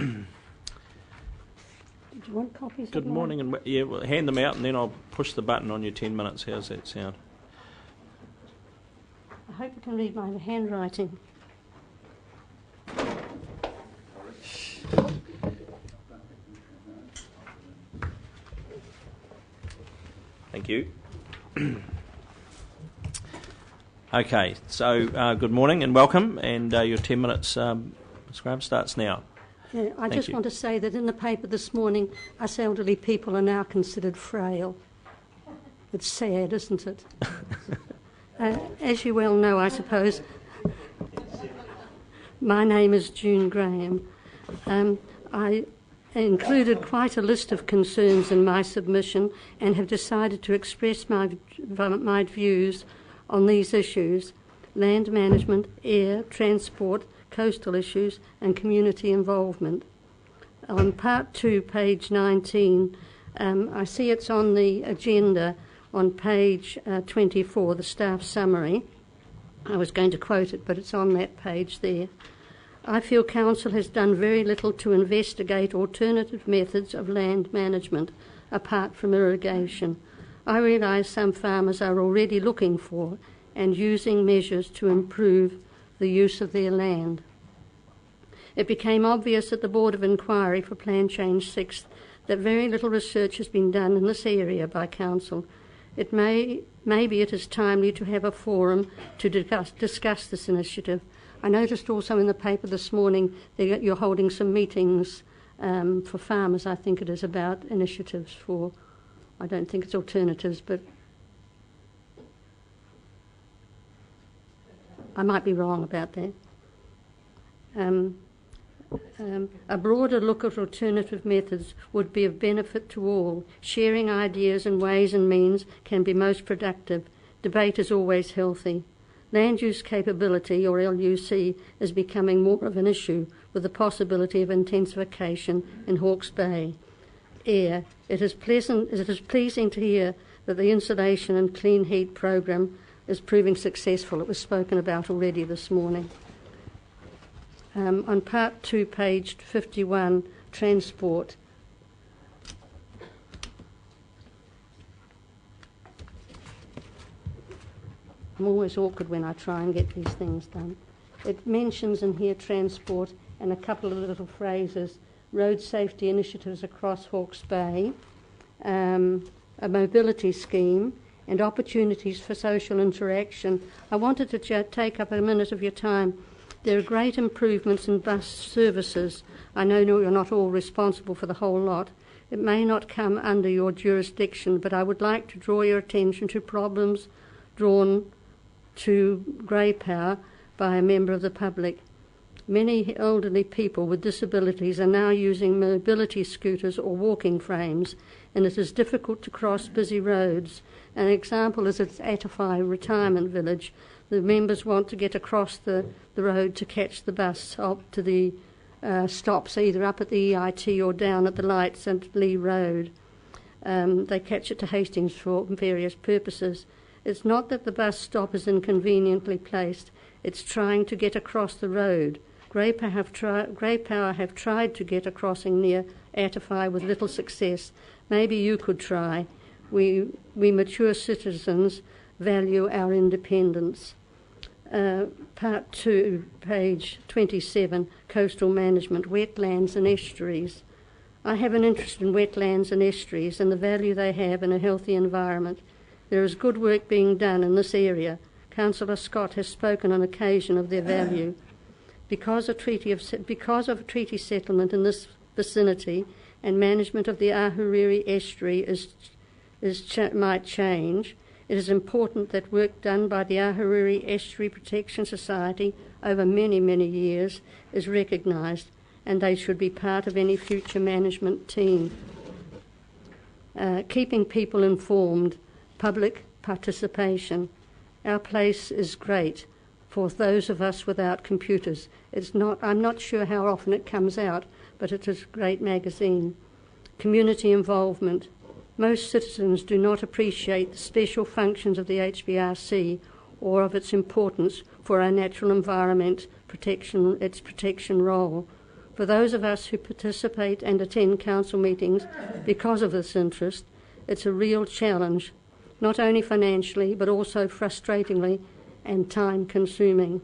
Did you want copies? Good morning, and yeah, we'll hand them out, and then I'll push the button on your 10 minutes. How's that sound? I hope you can read my handwriting. Thank you. Okay, so good morning and welcome, and your 10 minutes, Ms. Graham, starts now. Yeah, I just want to say that in the paper this morning, us elderly people are now considered frail. It's sad, isn't it? As you well know, I suppose, my name is June Graham. I included quite a list of concerns in my submission and have decided to express my views on these issues: land management, air, transport, coastal issues and community involvement. On part 2, page 19, I see it's on the agenda on page 24, the staff summary. I was going to quote it, but it's on that page there. I feel Council has done very little to investigate alternative methods of land management apart from irrigation. I realise some farmers are already looking for and using measures to improve the use of their land. It became obvious at the Board of Inquiry for Plan Change 6 that very little research has been done in this area by Council. Maybe it is timely to have a forum to discuss this initiative. I noticed also in the paper this morning that you're holding some meetings for farmers, I think it is, about initiatives for, I don't think it's alternatives, but I might be wrong about that. A broader look at alternative methods would be of benefit to all. Sharing ideas and ways and means can be most productive. Debate is always healthy. Land use capability, or LUC, is becoming more of an issue, with the possibility of intensification in Hawke's Bay. Air. It is pleasing to hear that the insulation and clean heat program is proving successful. It was spoken about already this morning. On part 2, page 51, transport. I'm always awkward when I try and get these things done. It mentions in here transport and a couple of little phrases: road safety initiatives across Hawke's Bay, a mobility scheme, and opportunities for social interaction. I wanted to take up a minute of your time. There are great improvements in bus services. I know you're not all responsible for the whole lot. It may not come under your jurisdiction, but I would like to draw your attention to problems drawn to grey power by a member of the public. Many elderly people with disabilities are now using mobility scooters or walking frames, and it is difficult to cross busy roads. An example is at Atafai Retirement Village. The members want to get across the road to catch the bus up to the stops, either up at the EIT or down at the lights at Lee Road. They catch it to Hastings for various purposes. It's not that the bus stop is inconveniently placed, it's trying to get across the road. Grey Power have tried to get a crossing near Atafai with little success. Maybe you could try. We mature citizens value our independence. Part 2, page 27, coastal management, wetlands and estuaries. I have an interest in wetlands and estuaries and the value they have in a healthy environment. There is good work being done in this area. Councillor Scott has spoken on occasion of their value. Because of a treaty settlement in this vicinity and management of the Ahuriri estuary might change, it is important that work done by the Ahuriri Estuary Protection Society over many, many years is recognised, and they should be part of any future management team. Keeping people informed, public participation. Our place is great for those of us without computers. I'm not sure how often it comes out, but it is a great magazine. Community involvement. Most citizens do not appreciate the special functions of the HBRC or of its importance for our natural environment its protection role. For those of us who participate and attend council meetings because of this interest, it's a real challenge, not only financially but also frustratingly and time-consuming.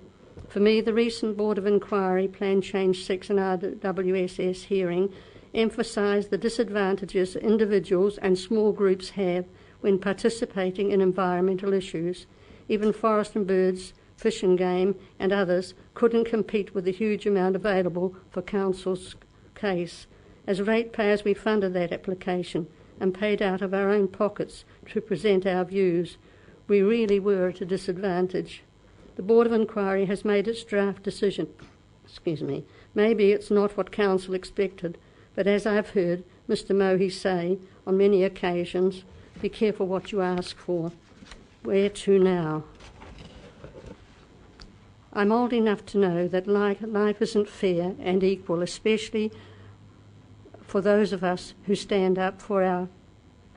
For me, the recent Board of Inquiry Plan Change 6 and RWSS hearing emphasised the disadvantages individuals and small groups have when participating in environmental issues. Even forest and birds, fish and game and others couldn't compete with the huge amount available for council's case. As ratepayers, we funded that application and paid out of our own pockets to present our views. We really were at a disadvantage. The Board of Inquiry has made its draft decision. Maybe it's not what council expected, but as I've heard Mr Mohi say on many occasions, be careful what you ask for. Where to now? I'm old enough to know that life isn't fair and equal, especially for those of us who stand up for our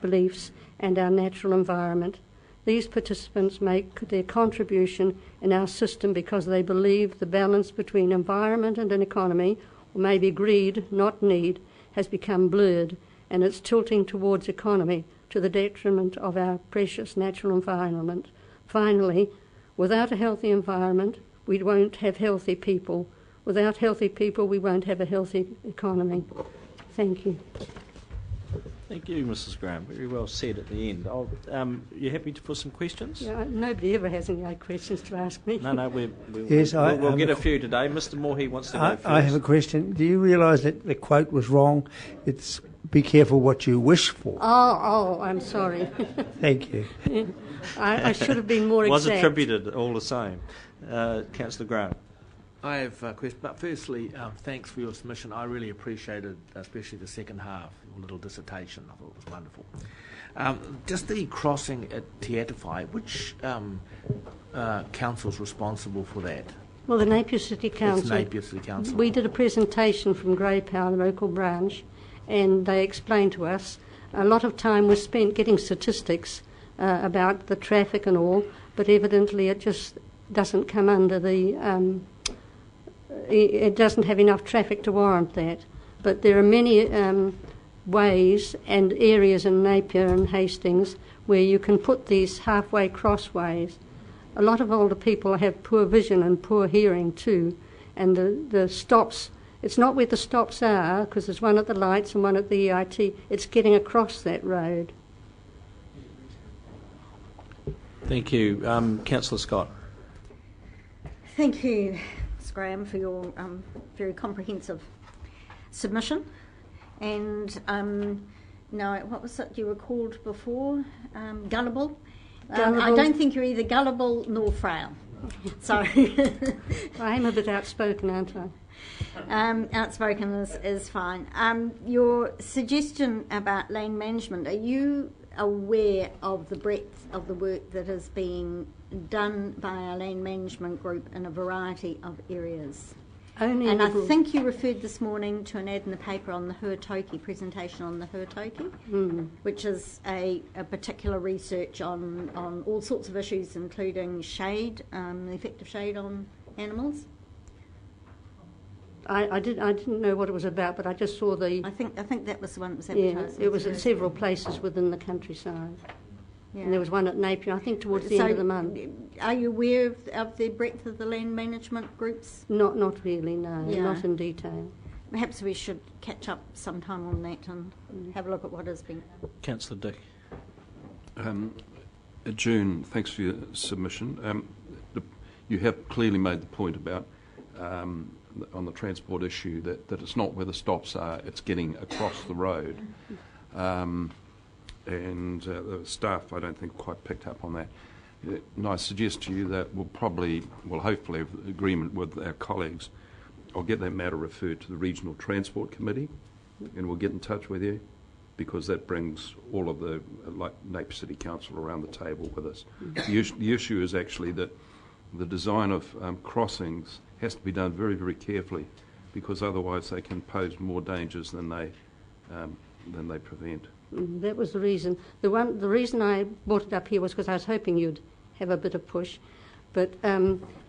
beliefs and our natural environment. These participants make their contribution in our system because they believe the balance between environment and an economy, or maybe greed, not need, has become blurred, and it's tilting towards economy to the detriment of our precious natural environment. Finally, without a healthy environment, we won't have healthy people. Without healthy people, we won't have a healthy economy. Thank you. Thank you, Mrs Graham. Very well said at the end. You happy for some questions? Yeah, nobody ever has any questions to ask me. No, we'll get a few today. Mr Mohi wants to go first. I have a question. Do you realise that the quote was wrong? It's be careful what you wish for. Oh, I'm sorry. Thank you. I should have been more exact. Was attributed all the same. Councillor Graham. I have a question, but firstly, thanks for your submission. I really appreciated, especially the second half, your little dissertation. I thought it was wonderful. Just the crossing at Te Atawhai, which council's responsible for that? Well, the Napier City Council. It's Napier City Council. We did a presentation from Grey Power, the local branch, and they explained to us a lot of time was spent getting statistics about the traffic and all, but evidently it just doesn't come under the... it doesn't have enough traffic to warrant that. But there are many ways and areas in Napier and Hastings where you can put these halfway crossways. A lot of older people have poor vision and poor hearing too, and the stops, it's not where the stops are, because there's one at the lights and one at the EIT, it's getting across that road. Thank you. Councillor Scott. Thank you, Ms Graham, for your very comprehensive submission. And now, what was it you were called before? Gullible? I don't think you're either gullible nor frail. So I am a bit outspoken, aren't I? Outspoken is fine. Your suggestion about land management, are you aware of the breadth of the work that is being done by our land management group in a variety of areas? And I think you referred this morning to an ad in the paper on the Huatoki, presentation on the Huatoki, which is a particular research on all sorts of issues, including shade, the effect of shade on animals. I didn't know what it was about, but I just saw the... I think that was the one that was advertised. Yeah, it was at several places within the countryside. Yeah. And there was one at Napier, I think, towards the end of the month. Are you aware of the breadth of the land management groups? Not really, no, not in detail. Perhaps we should catch up sometime on that and have a look at what has been. Councillor Dick. June, thanks for your submission. You have clearly made the point about, on the transport issue, that it's not where the stops are, it's getting across the road. And the staff, I don't think, quite picked up on that. And I suggest to you that we'll hopefully have agreement with our colleagues. I'll get that matter referred to the Regional Transport Committee, and we'll get in touch with you, because that brings all of the Napier City Council around the table with us. The issue is actually that the design of crossings has to be done very, very carefully, because otherwise they can pose more dangers than they prevent. That was the reason. The reason I brought it up here was because I was hoping you'd have a bit of push. But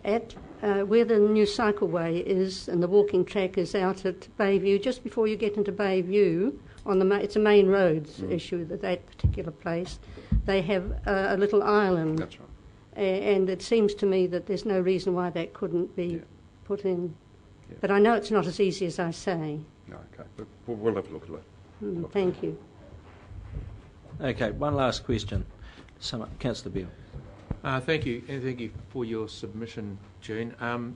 at where the new cycleway is and the walking track is out at Bayview, just before you get into Bayview, it's a main roads issue that particular place. They have a little island. That's right. And it seems to me that there's no reason why that couldn't be put in. Yeah. But I know it's not as easy as I say. No, okay. But we'll have a look at that. Thank you. Okay, one last question. Councillor Beale. Thank you, and thank you for your submission, June. And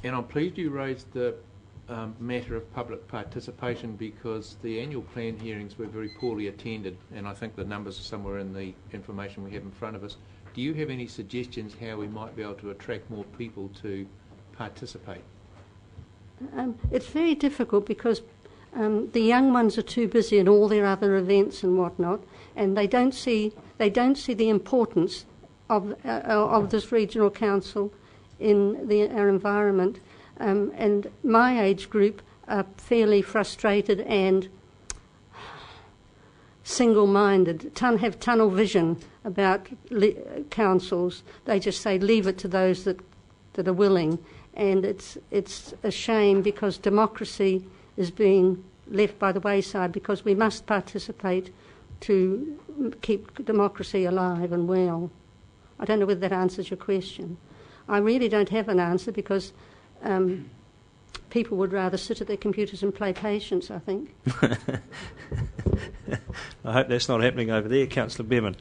I'm pleased you raised the matter of public participation, because the annual plan hearings were very poorly attended, and I think the numbers are somewhere in the information we have in front of us. Do you have any suggestions how we might be able to attract more people to participate? It's very difficult because the young ones are too busy in all their other events and whatnot, and they don't see the importance of this regional council in our environment. And my age group are fairly frustrated and single-minded, have tunnel vision about councils. They just say leave it to those that are willing, and it's a shame because democracy is being left by the wayside, because we must participate to keep democracy alive and well. I don't know whether that answers your question. I really don't have an answer because people would rather sit at their computers and play Patience, I think. I hope that's not happening over there, Councillor Bevan.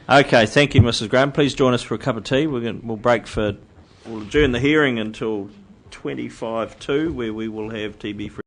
Okay, thank you, Mrs. Graham. Please join us for a cup of tea. We'll adjourn the hearing until 25:02, where we will have TB free.